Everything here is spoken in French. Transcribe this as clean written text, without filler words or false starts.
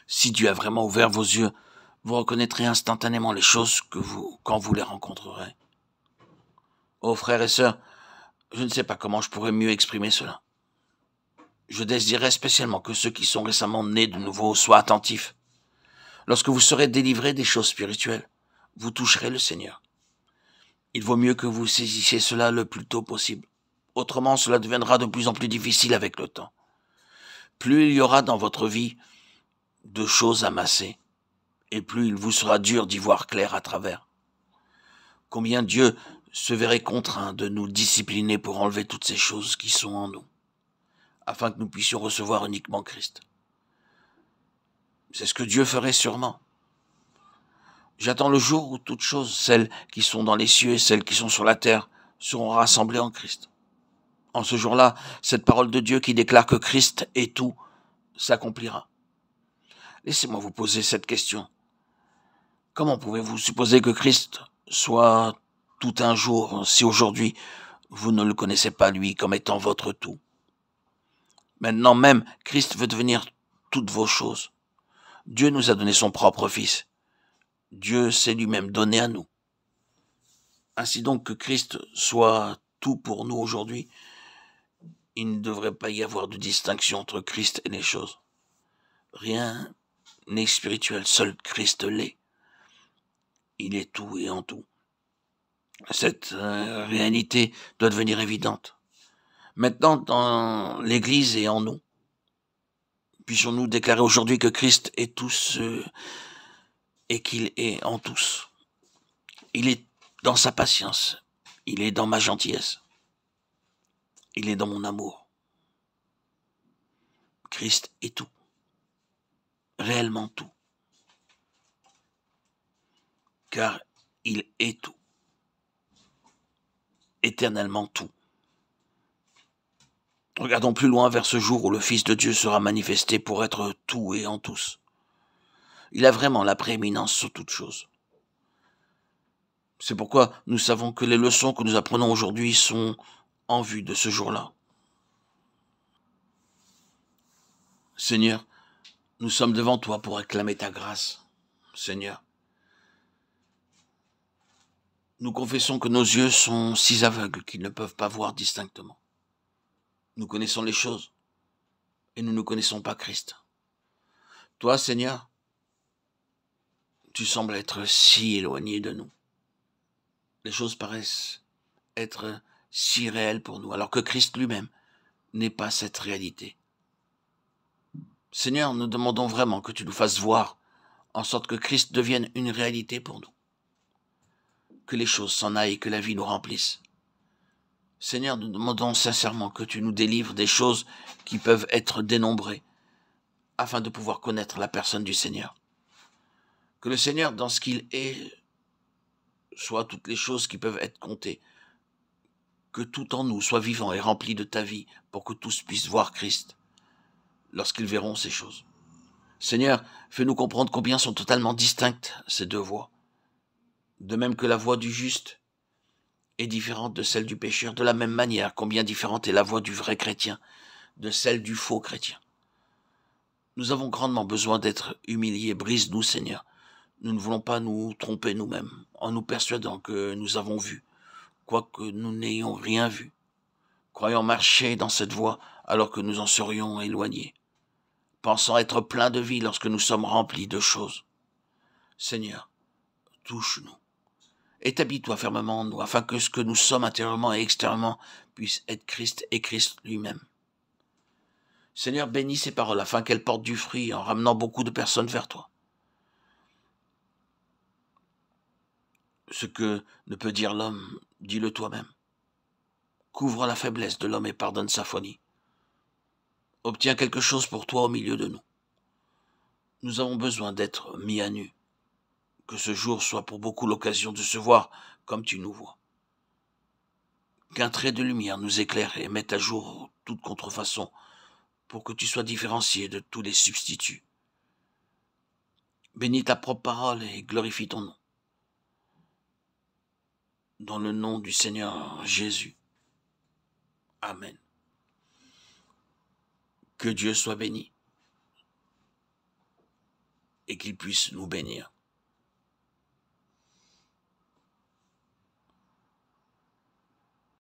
Si Dieu a vraiment ouvert vos yeux, vous reconnaîtrez instantanément les choses quand vous les rencontrerez. Oh frères et sœurs, je ne sais pas comment je pourrais mieux exprimer cela. Je désirerais spécialement que ceux qui sont récemment nés de nouveau soient attentifs. Lorsque vous serez délivrés des choses spirituelles, vous toucherez le Seigneur. Il vaut mieux que vous saisissiez cela le plus tôt possible. Autrement, cela deviendra de plus en plus difficile avec le temps. Plus il y aura dans votre vie de choses amassées, et plus il vous sera dur d'y voir clair à travers. Combien Dieu se verrait contraint de nous discipliner pour enlever toutes ces choses qui sont en nous, afin que nous puissions recevoir uniquement Christ. C'est ce que Dieu ferait sûrement. J'attends le jour où toutes choses, celles qui sont dans les cieux et celles qui sont sur la terre, seront rassemblées en Christ. En ce jour-là, cette parole de Dieu qui déclare que Christ est tout s'accomplira. Laissez-moi vous poser cette question. Comment pouvez-vous supposer que Christ soit tout un jour si aujourd'hui vous ne le connaissez pas lui comme étant votre tout? Maintenant même, Christ veut devenir toutes vos choses. Dieu nous a donné son propre Fils. Dieu s'est lui-même donné à nous. Ainsi donc que Christ soit tout pour nous aujourd'hui, il ne devrait pas y avoir de distinction entre Christ et les choses. Rien n'est spirituel, seul Christ l'est. Il est tout et en tout. Cette réalité doit devenir évidente. Maintenant, dans l'Église et en nous, puissions-nous déclarer aujourd'hui que Christ est tout ce et qu'il est en tous. Il est dans sa patience, il est dans ma gentillesse, il est dans mon amour. Christ est tout, réellement tout, car il est tout, éternellement tout. Regardons plus loin vers ce jour où le Fils de Dieu sera manifesté pour être tout et en tous. Il a vraiment la prééminence sur toute chose. C'est pourquoi nous savons que les leçons que nous apprenons aujourd'hui sont en vue de ce jour-là. Seigneur, nous sommes devant toi pour acclamer ta grâce. Seigneur, nous confessons que nos yeux sont si aveugles qu'ils ne peuvent pas voir distinctement. Nous connaissons les choses et nous ne connaissons pas Christ. Toi, Seigneur, tu sembles être si éloigné de nous. Les choses paraissent être si réelles pour nous, alors que Christ lui-même n'est pas cette réalité. Seigneur, nous demandons vraiment que tu nous fasses voir, en sorte que Christ devienne une réalité pour nous. Que les choses s'en aillent et que la vie nous remplisse. Seigneur, nous demandons sincèrement que tu nous délivres des choses qui peuvent être dénombrées, afin de pouvoir connaître la personne du Seigneur. Que le Seigneur, dans ce qu'il est, soit toutes les choses qui peuvent être comptées. Que tout en nous soit vivant et rempli de ta vie, pour que tous puissent voir Christ, lorsqu'ils verront ces choses. Seigneur, fais-nous comprendre combien sont totalement distinctes ces deux voies. De même que la voie du juste est différente de celle du pécheur, de la même manière, combien différente est la voie du vrai chrétien de celle du faux chrétien. Nous avons grandement besoin d'être humiliés. Brise-nous, Seigneur. Nous ne voulons pas nous tromper nous-mêmes, en nous persuadant que nous avons vu, quoique nous n'ayons rien vu, croyant marcher dans cette voie alors que nous en serions éloignés, pensant être pleins de vie lorsque nous sommes remplis de choses. Seigneur, touche-nous. Établis-toi fermement en nous, afin que ce que nous sommes intérieurement et extérieurement puisse être Christ et Christ lui-même. Seigneur, bénis ces paroles afin qu'elles portent du fruit en ramenant beaucoup de personnes vers toi. Ce que ne peut dire l'homme, dis-le toi-même. Couvre la faiblesse de l'homme et pardonne sa folie. Obtiens quelque chose pour toi au milieu de nous. Nous avons besoin d'être mis à nu. Que ce jour soit pour beaucoup l'occasion de se voir comme tu nous vois. Qu'un trait de lumière nous éclaire et mette à jour toute contrefaçon pour que tu sois différencié de tous les substituts. Bénis ta propre parole et glorifie ton nom. Dans le nom du Seigneur Jésus. Amen. Que Dieu soit béni. et qu'il puisse nous bénir.